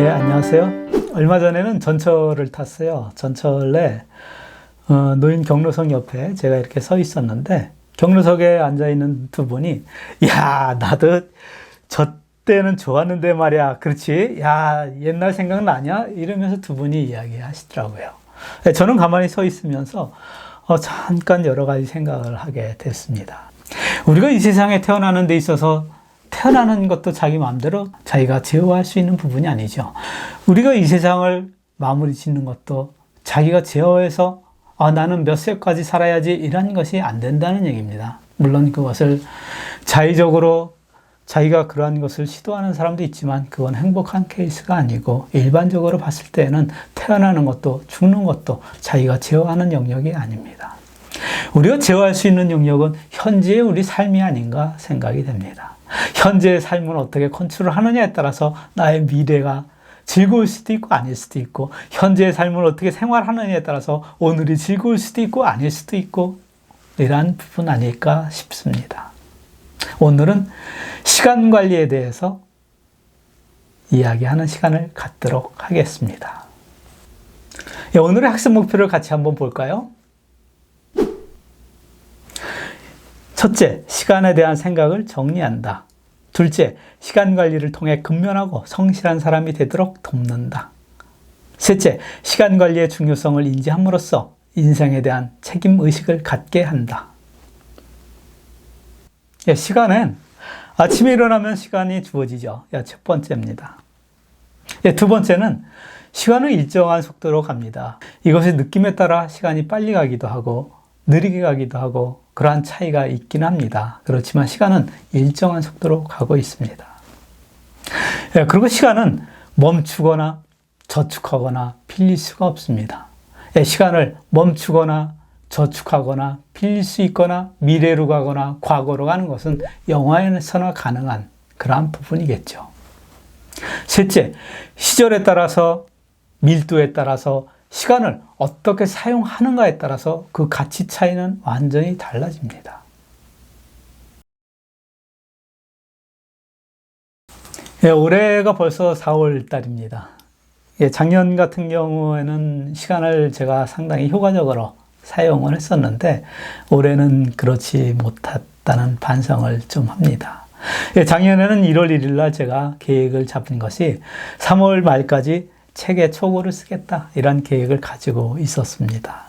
예, 안녕하세요. 얼마 전에는 전철을 탔어요. 전철에 노인 경로석 옆에 제가 이렇게 서 있었는데 경로석에 앉아있는 두 분이 야, 나도 저 때는 좋았는데 말이야. 그렇지? 야, 옛날 생각나냐? 이러면서 두 분이 이야기하시더라고요. 저는 가만히 서 있으면서 잠깐 여러 가지 생각을 하게 됐습니다. 우리가 이 세상에 태어나는 데 있어서 태어나는 것도 자기 마음대로 자기가 제어할 수 있는 부분이 아니죠. 우리가 이 세상을 마무리 짓는 것도 자기가 제어해서 나는 몇 세까지 살아야지 이런 것이 안 된다는 얘기입니다. 물론 그것을 자의적으로 자기가 그러한 것을 시도하는 사람도 있지만 그건 행복한 케이스가 아니고 일반적으로 봤을 때는 태어나는 것도 죽는 것도 자기가 제어하는 영역이 아닙니다. 우리가 제어할 수 있는 영역은 현재의 우리 삶이 아닌가 생각이 됩니다. 현재의 삶을 어떻게 컨트롤하느냐에 따라서 나의 미래가 즐거울 수도 있고 아닐 수도 있고, 현재의 삶을 어떻게 생활하느냐에 따라서 오늘이 즐거울 수도 있고 아닐 수도 있고, 이러한 부분 아닐까 싶습니다. 오늘은 시간 관리에 대해서 이야기하는 시간을 갖도록 하겠습니다. 오늘의 학습 목표를 같이 한번 볼까요? 첫째, 시간에 대한 생각을 정리한다. 둘째, 시간 관리를 통해 근면하고 성실한 사람이 되도록 돕는다. 셋째, 시간 관리의 중요성을 인지함으로써 인생에 대한 책임의식을 갖게 한다. 시간은 아침에 일어나면 시간이 주어지죠. 첫 번째입니다. 두 번째는 시간은 일정한 속도로 갑니다. 이것이 느낌에 따라 시간이 빨리 가기도 하고 느리게 가기도 하고 그러한 차이가 있긴 합니다. 그렇지만 시간은 일정한 속도로 가고 있습니다. 그리고 시간은 멈추거나 저축하거나 빌릴 수가 없습니다. 시간을 멈추거나 저축하거나 빌릴 수 있거나 미래로 가거나 과거로 가는 것은 영화에서나 가능한 그러한 부분이겠죠. 셋째, 시절에 따라서 밀도에 따라서 시간을 어떻게 사용하는가에 따라서 그 가치 차이는 완전히 달라집니다. 올해가 벌써 4월 달입니다. 작년 같은 경우에는 시간을 제가 상당히 효과적으로 사용을 했었는데 올해는 그렇지 못했다는 반성을 좀 합니다. 작년에는 1월 1일 날 제가 계획을 잡은 것이 3월 말까지 책에 초고를 쓰겠다 이런 계획을 가지고 있었습니다.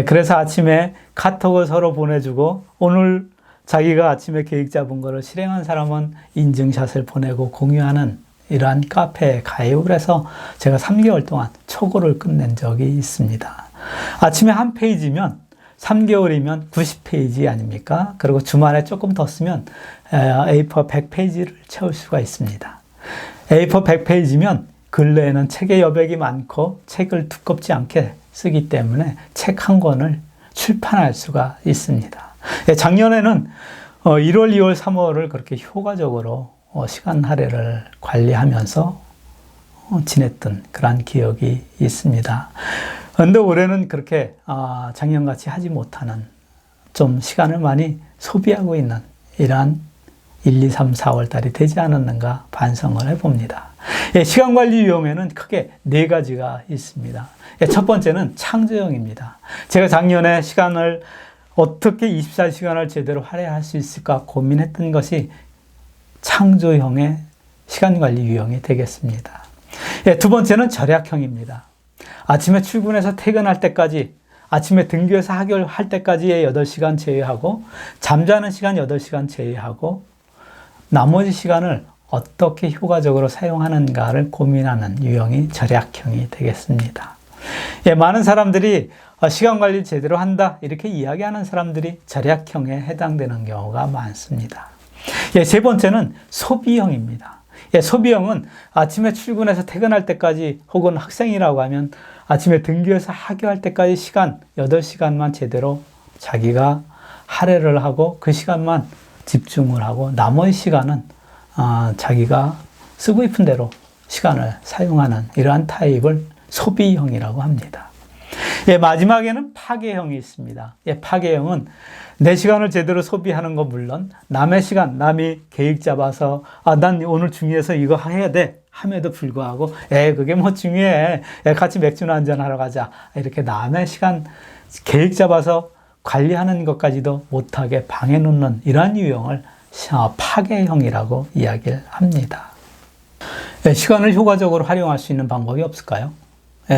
그래서 아침에 카톡을 서로 보내주고 오늘 자기가 아침에 계획 잡은 거를 실행한 사람은 인증샷을 보내고 공유하는 이러한 카페에 가입을 해서 제가 3개월 동안 초고를 끝낸 적이 있습니다. 아침에 한 페이지면 3개월이면 90페이지 아닙니까? 그리고 주말에 조금 더 쓰면 A4 100페이지를 채울 수가 있습니다. A4 100페이지면 근래에는 책의 여백이 많고 책을 두껍지 않게 쓰기 때문에 책 한 권을 출판할 수가 있습니다. 작년에는 1월, 2월, 3월을 그렇게 효과적으로 시간 할애를 관리하면서 지냈던 그런 기억이 있습니다. 그런데 올해는 그렇게 작년같이 하지 못하는 좀 시간을 많이 소비하고 있는 이러한 1, 2, 3, 4월 달이 되지 않았는가 반성을 해봅니다. 시간 관리 유형에는 크게 4가지가 있습니다. 첫 번째는 창조형입니다. 제가 작년에 시간을 어떻게 24시간을 제대로 할애할 수 있을까 고민했던 것이 창조형의 시간 관리 유형이 되겠습니다. 두 번째는 절약형입니다. 아침에 출근해서 퇴근할 때까지, 아침에 등교해서 하교할 때까지의 8시간 제외하고 잠자는 시간 8시간 제외하고 나머지 시간을 어떻게 효과적으로 사용하는가를 고민하는 유형이 절약형이 되겠습니다. 많은 사람들이 시간 관리를 제대로 한다 이렇게 이야기하는 사람들이 절약형에 해당되는 경우가 많습니다. 세 번째는 소비형입니다. 소비형은 아침에 출근해서 퇴근할 때까지 혹은 학생이라고 하면 아침에 등교해서 하교할 때까지 시간 8시간만 제대로 자기가 할애를 하고 그 시간만 집중을 하고 나머지 시간은 자기가 쓰고 싶은 대로 시간을 사용하는 이러한 타입을 소비형이라고 합니다. 예, 마지막에는 파괴형이 있습니다. 예, 파괴형은 내 시간을 제대로 소비하는 거 물론 남의 시간, 남이 계획 잡아서 난 오늘 중요해서 이거 해야 돼 함에도 불구하고 그게 뭐 중요해. 같이 맥주나 한잔 하러 가자. 이렇게 남의 시간 계획 잡아서 관리하는 것까지도 못하게 방해 놓는 이러한 유형을 파괴형이라고 이야기를 합니다. 시간을 효과적으로 활용할 수 있는 방법이 없을까요?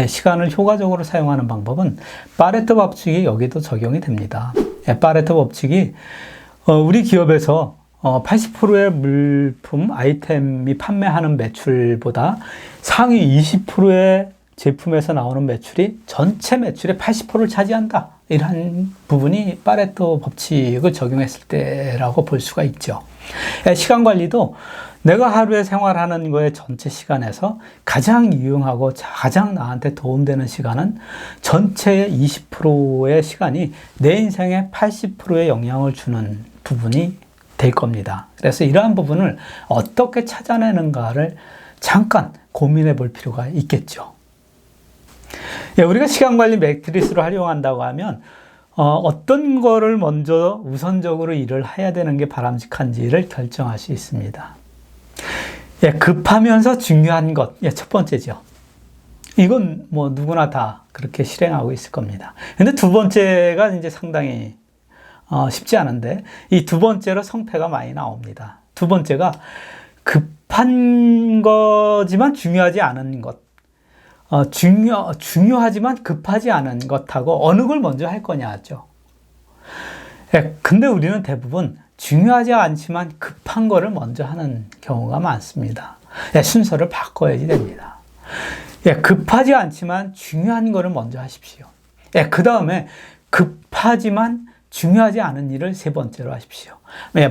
시간을 효과적으로 사용하는 방법은 파레토 법칙이 여기도 적용이 됩니다. 파레토 법칙이 우리 기업에서 80%의 물품, 아이템이 판매하는 매출보다 상위 20%의 제품에서 나오는 매출이 전체 매출의 80%를 차지한다. 이러한 부분이 파레토 법칙을 적용했을 때라고 볼 수가 있죠. 시간 관리도 내가 하루에 생활하는 거의 전체 시간에서 가장 유용하고 가장 나한테 도움되는 시간은 전체의 20%의 시간이 내 인생의 80%의 영향을 주는 부분이 될 겁니다. 그래서 이러한 부분을 어떻게 찾아내는가를 잠깐 고민해 볼 필요가 있겠죠. 우리가 시간관리 매트리스를 활용한다고 하면 어떤 거를 먼저 우선적으로 일을 해야 되는 게 바람직한지를 결정할 수 있습니다. 급하면서 중요한 것, 첫 번째죠. 이건 뭐 누구나 다 그렇게 실행하고 있을 겁니다. 근데 두 번째가 이제 상당히 쉽지 않은데 이 두 번째로 성패가 많이 나옵니다. 두 번째가 급한 거지만 중요하지 않은 것. 중요하지만 급하지 않은 것하고 어느 걸 먼저 할 거냐죠. 근데 우리는 대부분 중요하지 않지만 급한 거를 먼저 하는 경우가 많습니다. 순서를 바꿔야지 됩니다. 급하지 않지만 중요한 거를 먼저 하십시오. 그 다음에 급하지만 중요하지 않은 일을 세 번째로 하십시오.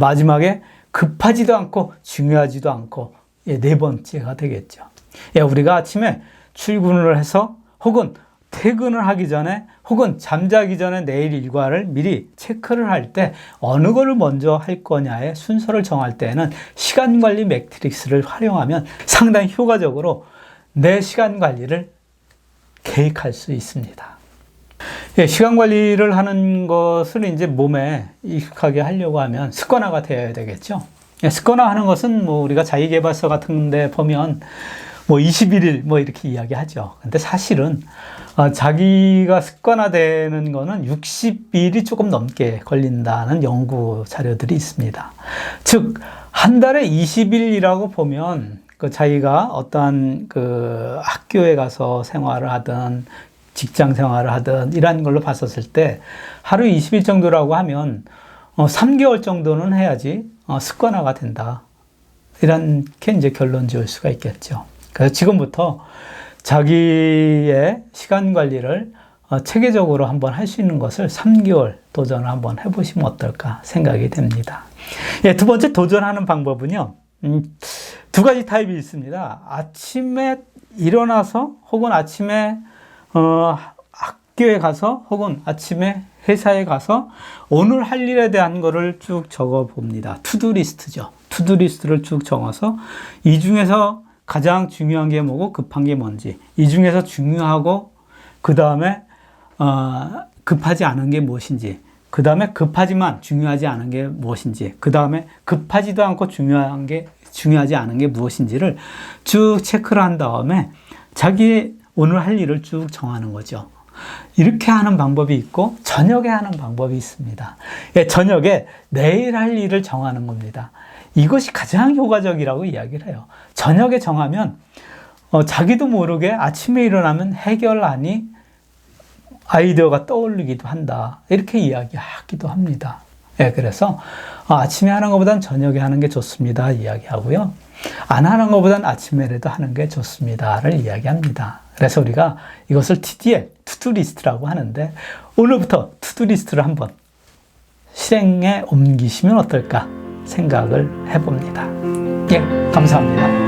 마지막에 급하지도 않고 중요하지도 않고 네 번째가 되겠죠. 우리가 아침에 출근을 해서 혹은 퇴근을 하기 전에 혹은 잠자기 전에 내일 일과를 미리 체크를 할 때 어느 거를 먼저 할 거냐의 순서를 정할 때에는 시간관리 매트릭스를 활용하면 상당히 효과적으로 내 시간 관리를 계획할 수 있습니다. 시간 관리를 하는 것을 이제 몸에 익숙하게 하려고 하면 습관화가 되어야 되겠죠. 습관화하는 것은 뭐 우리가 자기계발서 같은 데 보면 뭐 21일 뭐 이렇게 이야기하죠. 근데 사실은 자기가 습관화되는 거는 60일이 조금 넘게 걸린다는 연구 자료들이 있습니다. 즉, 한 달에 20일이라고 보면 그 자기가 어떠한 그 학교에 가서 생활을 하든 직장 생활을 하든 이런 걸로 봤었을 때 하루 20일 정도라고 하면 3개월 정도는 해야지 습관화가 된다. 이렇게 이제 결론 지을 수가 있겠죠. 그래서 지금부터 자기의 시간 관리를 체계적으로 한번 할 수 있는 것을 3개월 도전을 한번 해보시면 어떨까 생각이 됩니다. 두 번째 도전하는 방법은요, 두 가지 타입이 있습니다. 아침에 일어나서 혹은 아침에 학교에 가서 혹은 아침에 회사에 가서 오늘 할 일에 대한 거를 쭉 적어 봅니다. 투두 리스트죠. 투두 리스트를 쭉 적어서 이 중에서 가장 중요한 게 뭐고 급한 게 뭔지, 이 중에서 중요하고 그 다음에 급하지 않은 게 무엇인지, 그 다음에 급하지만 중요하지 않은 게 무엇인지, 그 다음에 급하지도 않고 중요하지 않은 게 무엇인지를 쭉 체크를 한 다음에 자기 오늘 할 일을 쭉 정하는 거죠. 이렇게 하는 방법이 있고 저녁에 하는 방법이 있습니다. 저녁에 내일 할 일을 정하는 겁니다. 이것이 가장 효과적이라고 이야기를 해요. 저녁에 정하면 자기도 모르게 아침에 일어나면 해결안이 아이디어가 떠오르기도 한다. 이렇게 이야기하기도 합니다. 그래서 아침에 하는 것보단 저녁에 하는 게 좋습니다. 이야기하고요. 안 하는 것보단 아침에라도 하는 게 좋습니다를 이야기합니다. 그래서 우리가 이것을 TDL, 투두리스트라고 하는데 오늘부터 투두리스트를 한번 실행에 옮기시면 어떨까 생각을 해봅니다. 감사합니다.